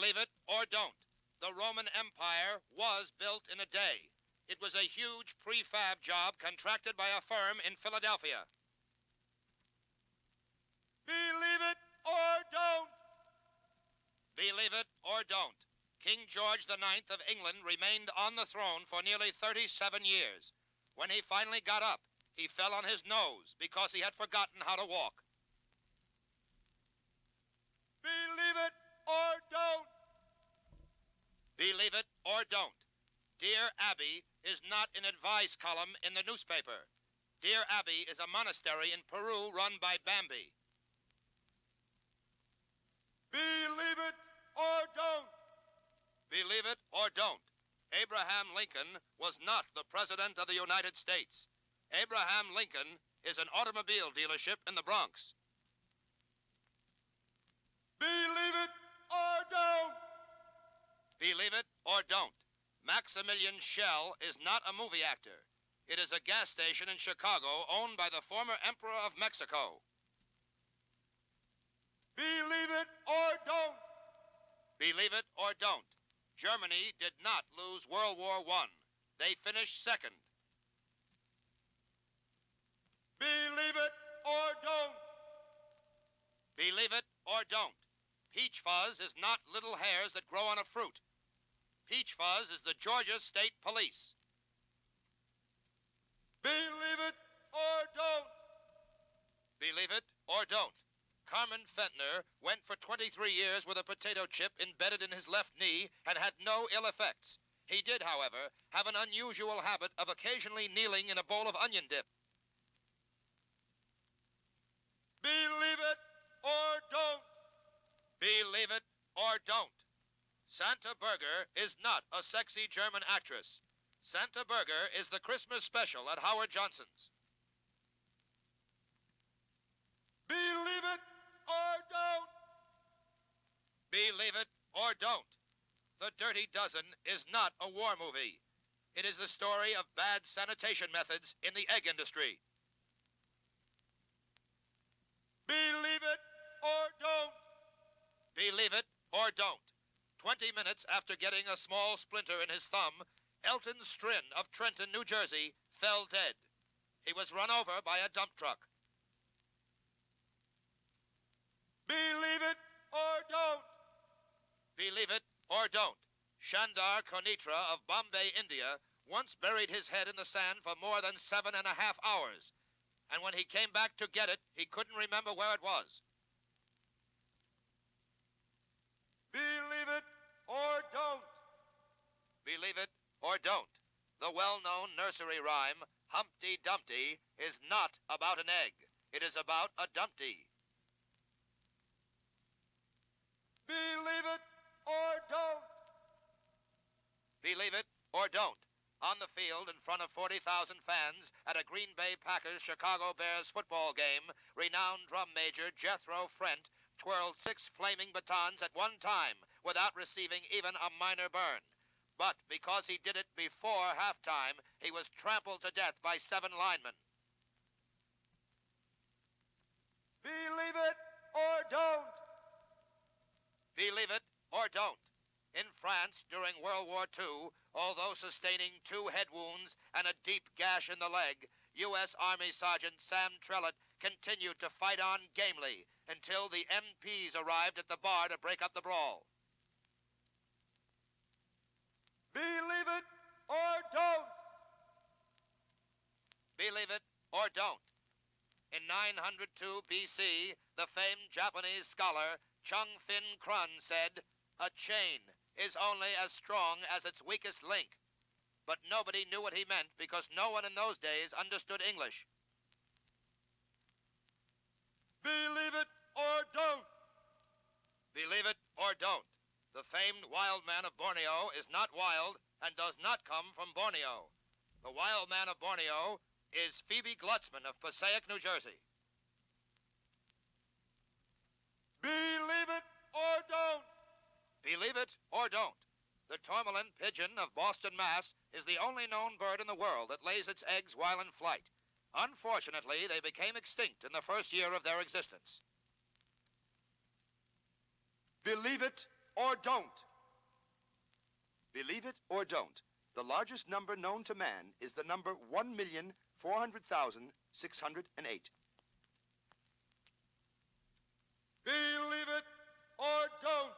Believe it or don't, the Roman Empire was built in a day. It was a huge prefab job contracted by a firm in Philadelphia. Believe it or don't. Believe it or don't, King George IX of England remained on the throne for nearly 37 years. When he finally got up, he fell on his nose because he had forgotten how to walk. Believe it or don't. Believe it or don't, Dear Abbey is not an advice column in the newspaper. Dear Abbey is a monastery in Peru run by Bambi. Believe it or don't. Believe it or don't, Abraham Lincoln was not the President of the United States. Abraham Lincoln is an automobile dealership in the Bronx. Believe it or don't. Believe it or don't, Maximillian Schell is not a movie actor. It is a gas station in Chicago owned by the former Emperor of Mexico. Believe it or don't. Believe it or don't, Germany did not lose World War I. They finished second. Believe it or don't. Believe it or don't, Peach Fuzz is not little hairs that grow on a fruit. Peach Fuzz is the Georgia State Police. Believe it or don't. Believe it or don't, Carmen Fentner went for 23 years with a potato chip embedded in his left knee and had no ill effects. He did, however, have an unusual habit of occasionally kneeling in a bowl of onion dip. Believe it or don't. Believe it or don't, Senta Berger is not a sexy German actress. Senta Berger is the Christmas special at Howard Johnson's. Believe it or don't. Believe it or don't, The Dirty Dozen is not a war movie. It is the story of bad sanitation methods in the egg industry. Believe it or don't. Believe it or don't, 20 minutes after getting a small splinter in his thumb, Elton Strin of Trenton, New Jersey, fell dead. He was run over by a dump truck. Believe it or don't. Believe it or don't, Shandar Kumitra of Bombay, India, once buried his head in the sand for more than 7.5 hours. And when he came back to get it, he couldn't remember where it was. Believe it or don't. Believe it or don't, the well-known nursery rhyme, Humpty Dumpty, is not about an egg. It is about a dumpty. Believe it or don't. Believe it or don't, on the field in front of 40,000 fans at a Green Bay Packers-Chicago Bears football game, renowned drum major Jethro Frent twirled 6 flaming batons at one time without receiving even a minor burn. But because he did it before halftime, he was trampled to death by 7 linemen. Believe it or don't. Believe it or don't, in France during World War II, although sustaining 2 head wounds and a deep gash in the leg, U.S. Army Sergeant Sam Trellett continued to fight on gamely until the MPs arrived at the bar to break up the brawl. Believe it or don't. Believe it or don't, in 902 B.C., the famed Japanese scholar Chung Fin Krun said, "A chain is only as strong as its weakest link." But nobody knew what he meant because no one in those days understood English. Believe it or don't. Believe it or don't, the famed wild man of Borneo is not wild and does not come from Borneo. The wild man of Borneo is Phoebe Glutzman of Passaic, New Jersey. Believe it or don't. Believe it or don't, the tourmaline pigeon of Boston, Mass. is the only known bird in the world that lays its eggs while in flight. Unfortunately, they became extinct in the first year of their existence. Believe it or don't. Believe it or don't, the largest number known to man is the number 1,400,608. Believe it or don't.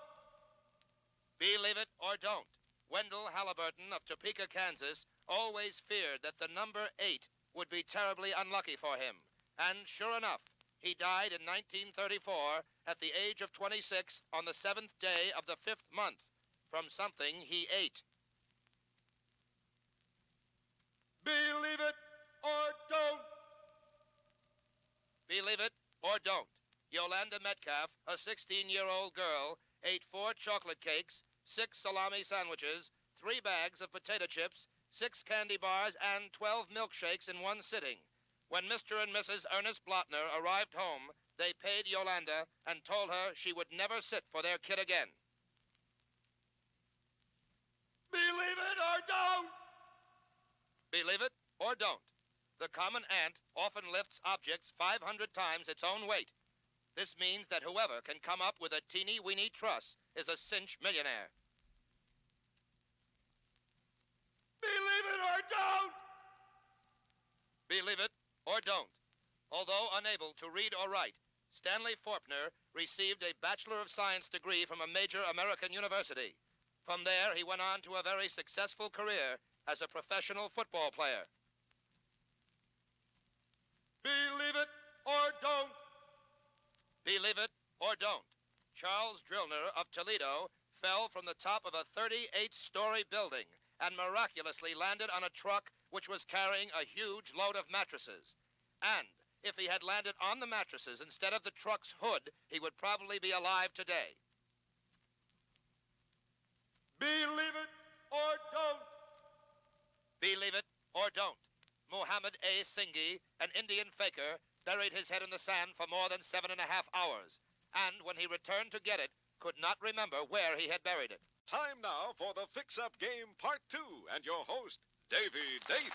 Believe it or don't. Wendell Halliburton of Topeka, Kansas, always feared that the number 8 would be terribly unlucky for him. And sure enough, he died in 1934 at the age of 26 on the 7th day of the 5th month from something he ate. Believe it or don't. Believe it or don't. Yolanda Metcalf, a 16-year-old girl, ate 4 chocolate cakes, 6 salami sandwiches, 3 bags of potato chips, 6 candy bars, and 12 milkshakes in one sitting. When Mr. and Mrs. Ernest Blotner arrived home, they paid Yolanda and told her she would never sit for their kid again. Believe it or don't. Believe it or don't. The common ant often lifts objects 500 times its own weight. This means that whoever can come up with a teeny-weeny truss is a cinch millionaire. Believe it or don't! Believe it or don't. Although unable to read or write, Stanley Forpner received a Bachelor of Science degree from a major American university. From there, he went on to a very successful career as a professional football player. Believe it or don't. Believe it or don't. Charles Drillner of Toledo fell from the top of a 38-story building and miraculously landed on a truck which was carrying a huge load of mattresses. And if he had landed on the mattresses instead of the truck's hood, he would probably be alive today. Believe it or don't. Believe it or don't. Muhammad A. Singhi, an Indian faker, buried his head in the sand for more than 7.5 hours, and when he returned to get it, could not remember where he had buried it. Time now for the Fix-Up Game Part 2, and your host, Davy Date.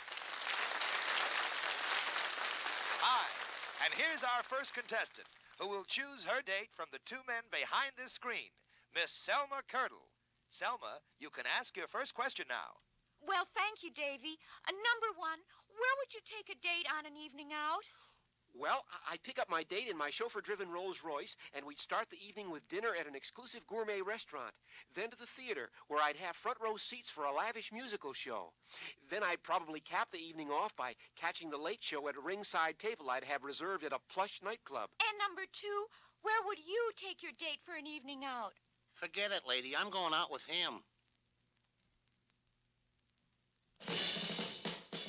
Hi, and here's our first contestant, who will choose her date from the 2 men behind this screen, Miss Selma Curdle. Selma, you can ask your first question now. Well, thank you, Davy. Number 1, where would you take a date on an evening out? Well, I'd pick up my date in my chauffeur-driven Rolls-Royce, and we'd start the evening with dinner at an exclusive gourmet restaurant. Then to the theater, where I'd have front-row seats for a lavish musical show. Then I'd probably cap the evening off by catching the late show at a ringside table I'd have reserved at a plush nightclub. And number 2, where would you take your date for an evening out? Forget it, lady. I'm going out with him.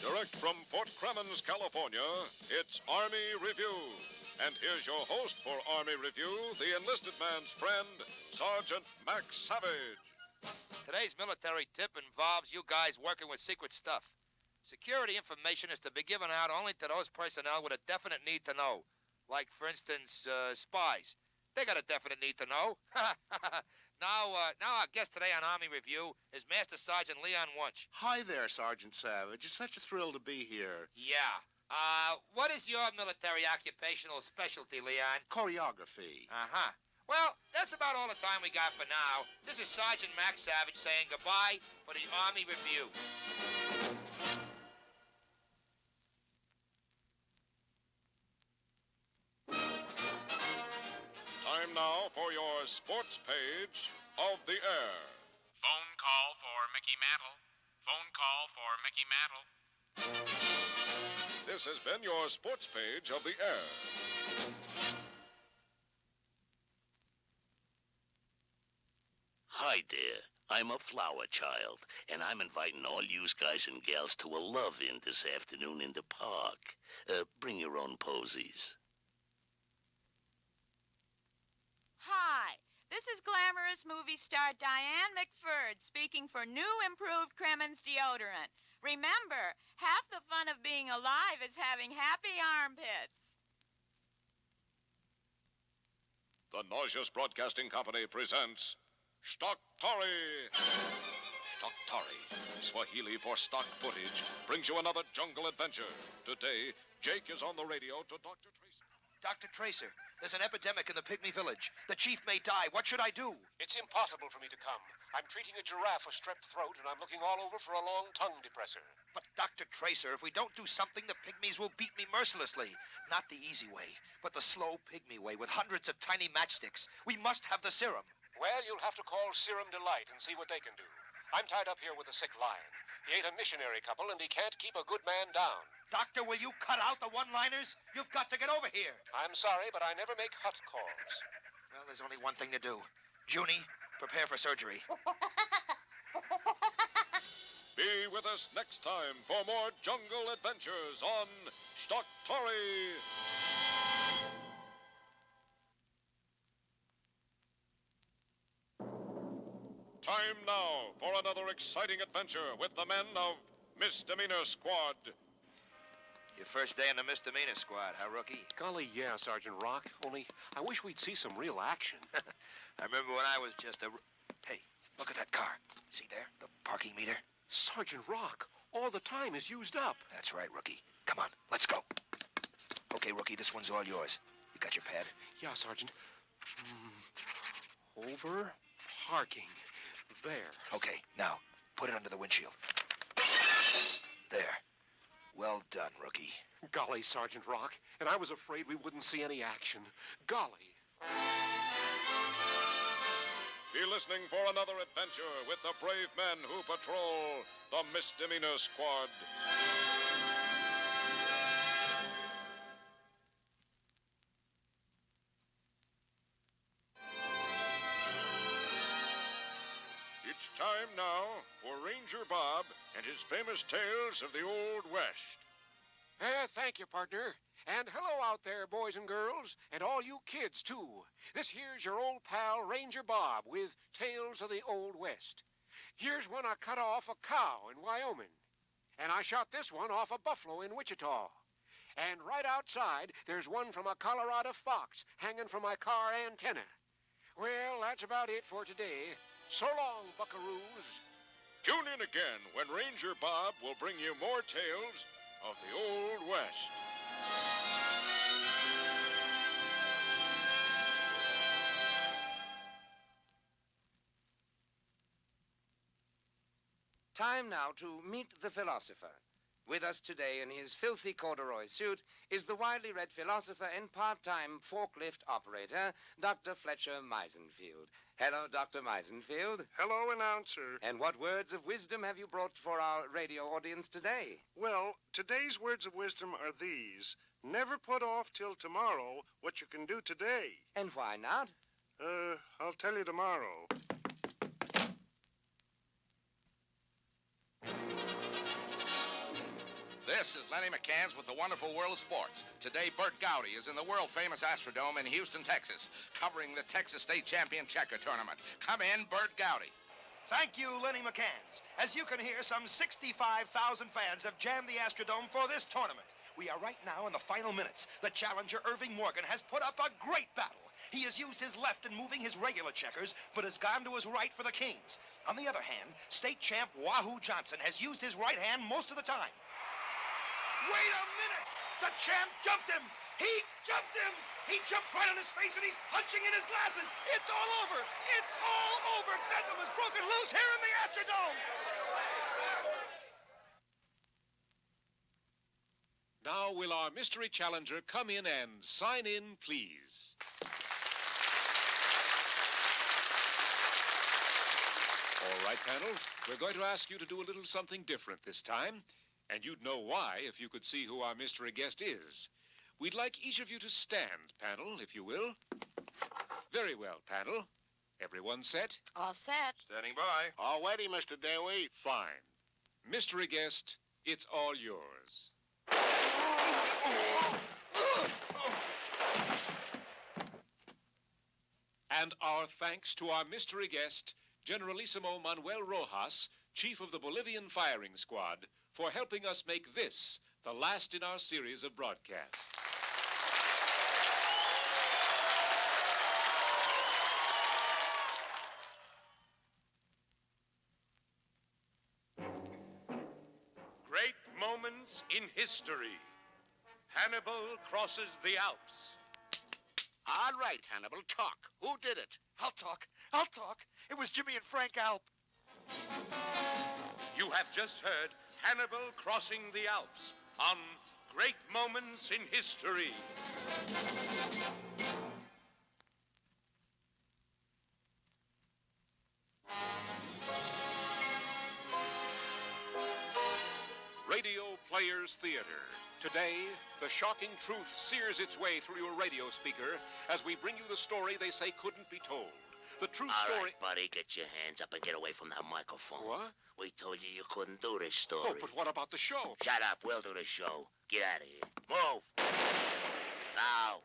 Direct from Fort Cremens, California, it's Army Review. And here's your host for Army Review, the enlisted man's friend, Sergeant Max Savage. Today's military tip involves you guys working with secret stuff. Security information is to be given out only to those personnel with a definite need to know. Like, for instance, spies. They got a definite need to know. Now our guest today on Army Review is Master Sergeant Leon Wunsch. Hi there, Sergeant Savage. It's such a thrill to be here. Yeah. What is your military occupational specialty, Leon? Choreography. Uh-huh. Well, that's about all the time we got for now. This is Sergeant Max Savage saying goodbye for the Army Review. Time now for your sports page of the air. Phone call for Mickey Mantle. Phone call for Mickey Mantle. This has been your sports page of the air. Hi there. I'm a flower child, and I'm inviting all you guys and gals to a love-in this afternoon in the park. Bring your own posies. Hi, this is Glamorous movie star Diane McFord speaking for new improved Cremens deodorant. Remember, half the fun of being alive is having happy armpits. The Nauseous Broadcasting Company presents Schtarktari. Schtarktari, Swahili for stock footage, brings you another jungle adventure. Today, Jake is on the radio to Dr. Tracer. Dr. Tracer, There's an epidemic in the pygmy village. The chief may die. What should I do? It's impossible for me to come. I'm treating a giraffe for strep throat, and I'm looking all over for a long tongue depressor. But, Dr. Tracer, if we don't do something, the pygmies will beat me mercilessly. Not the easy way, but the slow pygmy way with hundreds of tiny matchsticks. We must have the serum. Well, you'll have to call Serum Delight and see what they can do. I'm tied up here with a sick lion. He ate a missionary couple, and he can't keep a good man down. Doctor, will you cut out the one-liners? You've got to get over here. I'm sorry, but I never make hut calls. Well, there's only one thing to do. Junie, prepare for surgery. Be with us next time for more jungle adventures on Schtarktari. Time now for another exciting adventure with the men of Misdemeamor Squad. Your first day in the Misdemeamor Squad, huh, rookie? Golly, yeah, Sergeant Rock. Only I wish we'd see some real action. I remember when I was just a... Hey, look at that car. See there? The parking meter? Sergeant Rock, all the time is used up. That's right, rookie. Come on, let's go. Okay, rookie, this one's all yours. You got your pad? Yeah, Sergeant. Over parking. There. Okay, now, put it under the windshield. There. Well done, rookie. Golly, Sergeant Rock, and I was afraid we wouldn't see any action. Golly. Be listening for another adventure with the brave men who patrol the Misdemeamor Squad. It's time now for Ranger Bob and his famous tales of the Old West. Thank you, partner. And hello out there, boys and girls, and all you kids, too. This here's your old pal, Ranger Bob, with Tales of the Old West. Here's one I cut off a cow in Wyoming. And I shot this one off a buffalo in Wichita. And right outside, there's one from a Colorado fox hanging from my car antenna. Well, that's about it for today. So long, buckaroos. Tune in again when Ranger Bob will bring you more tales of the Old West. Time now to meet the Philosopher. With us today in his filthy corduroy suit is the widely read philosopher and part-time forklift operator, Dr. Fletcher Meisenfield. Hello, Dr. Meisenfield. Hello, announcer. And what words of wisdom have you brought for our radio audience today? Well, today's words of wisdom are these. Never put off till tomorrow what you can do today. And why not? I'll tell you tomorrow. This is Lenny McCann's with the Wonderful World of Sports. Today, Bert Gowdy is in the world-famous Astrodome in Houston, Texas, covering the Texas State Champion Checker Tournament. Come in, Bert Gowdy. Thank you, Lenny McCanns. As you can hear, some 65,000 fans have jammed the Astrodome for this tournament. We are right now in the final minutes. The challenger, Irving Morgan, has put up a great battle. He has used his left in moving his regular checkers, but has gone to his right for the kings. On the other hand, state champ Wahoo Johnson has used his right hand most of the time. Wait a minute! The champ jumped him! He jumped him! He jumped right on his face and he's punching in his glasses! It's all over! It's all over! Bedlam has broken loose here in the Astrodome! Now will our mystery challenger come in and sign in, please? All right, panel, we're going to ask you to do a little something different this time. And you'd know why if you could see who our mystery guest is. We'd like each of you to stand, panel, if you will. Very well, panel. Everyone set? All set. Standing by. All ready, Mr. Dewey. Fine. Mystery guest, it's all yours. And our thanks to our mystery guest, Generalissimo Manuel Rojas, Chief of the Bolivian Firing Squad, for helping us make this the last in our series of broadcasts. Great moments in history. Hannibal crosses the Alps. All right, Hannibal, talk. Who did it? I'll talk. It was Jimmy and Frank Alp. You have just heard Hannibal Crossing the Alps on Great Moments in History. Radio Players Theater. Today, the shocking truth sears its way through your radio speaker as we bring you the story they say couldn't be told. The true story... All right, buddy, get your hands up and get away from that microphone. What? We told you couldn't do this story. Oh, but what about the show? Shut up. We'll do the show. Get out of here. Move. Now.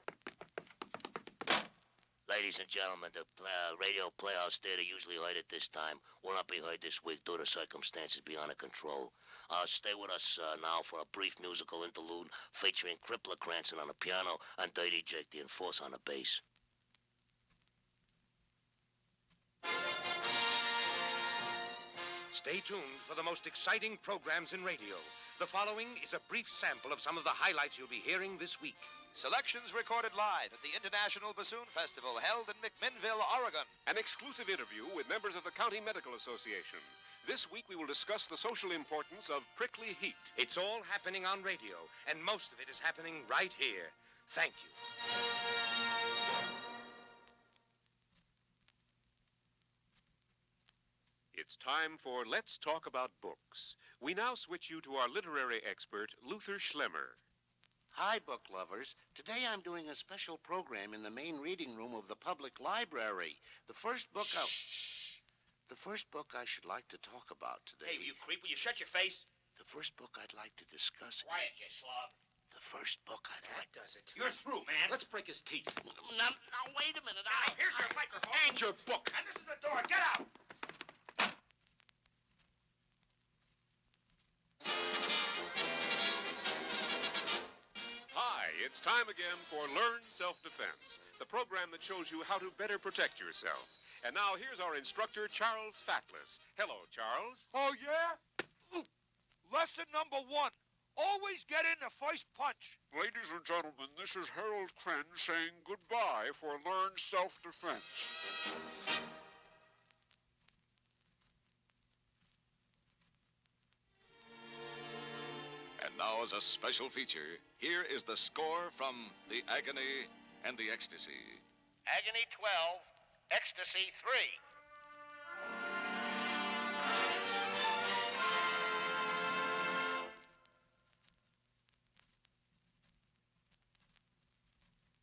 Ladies and gentlemen, the Radio Playhouse Theater usually heard at this time. Will not be heard this week due to circumstances beyond our control. Stay with us now for a brief musical interlude featuring Crippler Cranston on the piano and Dirty Jake the Enforcer on the bass. Stay tuned for the most exciting programs in radio. The following is a brief sample of some of the highlights you'll be hearing this week. Selections recorded live at the International Bassoon Festival held in McMinnville, Oregon. An exclusive interview with members of the County Medical Association. This week we will discuss the social importance of prickly heat. It's all happening on radio, and most of it is happening right here. Thank you. It's time for Let's Talk About Books. We now switch you to our literary expert, Luther Schlemmer. Hi, book lovers. Today I'm doing a special program in the main reading room of the public library. The first book I should like to talk about today. Hey, you creep, will you shut your face? The first book I'd like to discuss. Quiet, you slob. The first book I'd like. Does it? You're through, man. Let's break his teeth. Now, wait a minute. Now, here's your microphone. And your book. And this is the door. Get out! Hi, it's time again for Learn Self-Defense, the program that shows you how to better protect yourself. And now here's our instructor, Charles Fatless. Hello, Charles. Oh, yeah? Ooh. Lesson number 1. Always get in the first punch. Ladies and gentlemen, this is Harold Kren saying goodbye for Learn Self-Defense. And now, as a special feature, here is the score from the Agony and the Ecstasy. Agony 12, Ecstasy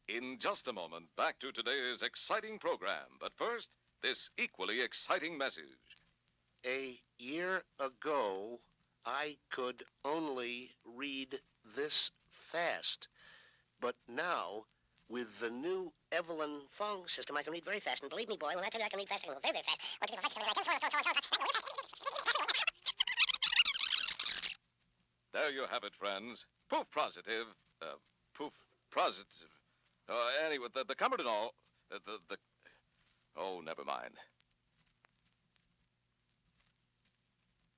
3. In just a moment, back to today's exciting program. But first, this equally exciting message. A year ago, I could only read this fast. But now, with the new Evelyn Fong system, I can read very fast. And believe me, boy, when I tell you I can read fast, I can go very, very fast. There you have it, friends. Poof positive. Poof positive. Anyway, the comfort and all. Oh, never mind.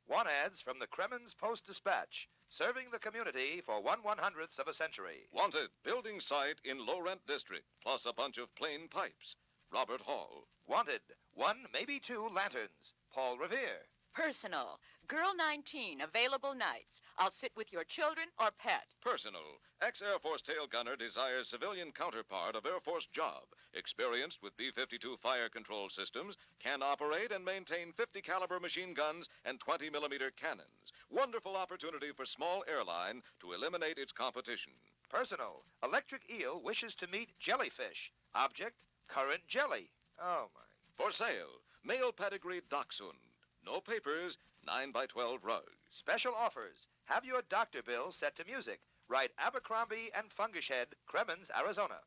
Want ads from the Kremen's Post-Dispatch, serving the community for 1/100th of a century. Wanted, building site in low-rent district, plus a bunch of plain pipes. Robert Hall. Wanted, 1, maybe 2 lanterns. Paul Revere. Personal. Girl 19, available nights. I'll sit with your children or pet. Personal. Ex-Air Force tail gunner desires civilian counterpart of Air Force job. Experienced with B-52 fire control systems, can operate and maintain 50 caliber machine guns and 20 millimeter cannons. Wonderful opportunity for small airline to eliminate its competition. Personal. Electric eel wishes to meet jellyfish. Object, current jelly. Oh, my. For sale, male pedigree dachshund. No papers, 9x12 rugs. Special offers. Have your doctor bill set to music. Write Abercrombie and Fungus Head, Kremen's, Arizona.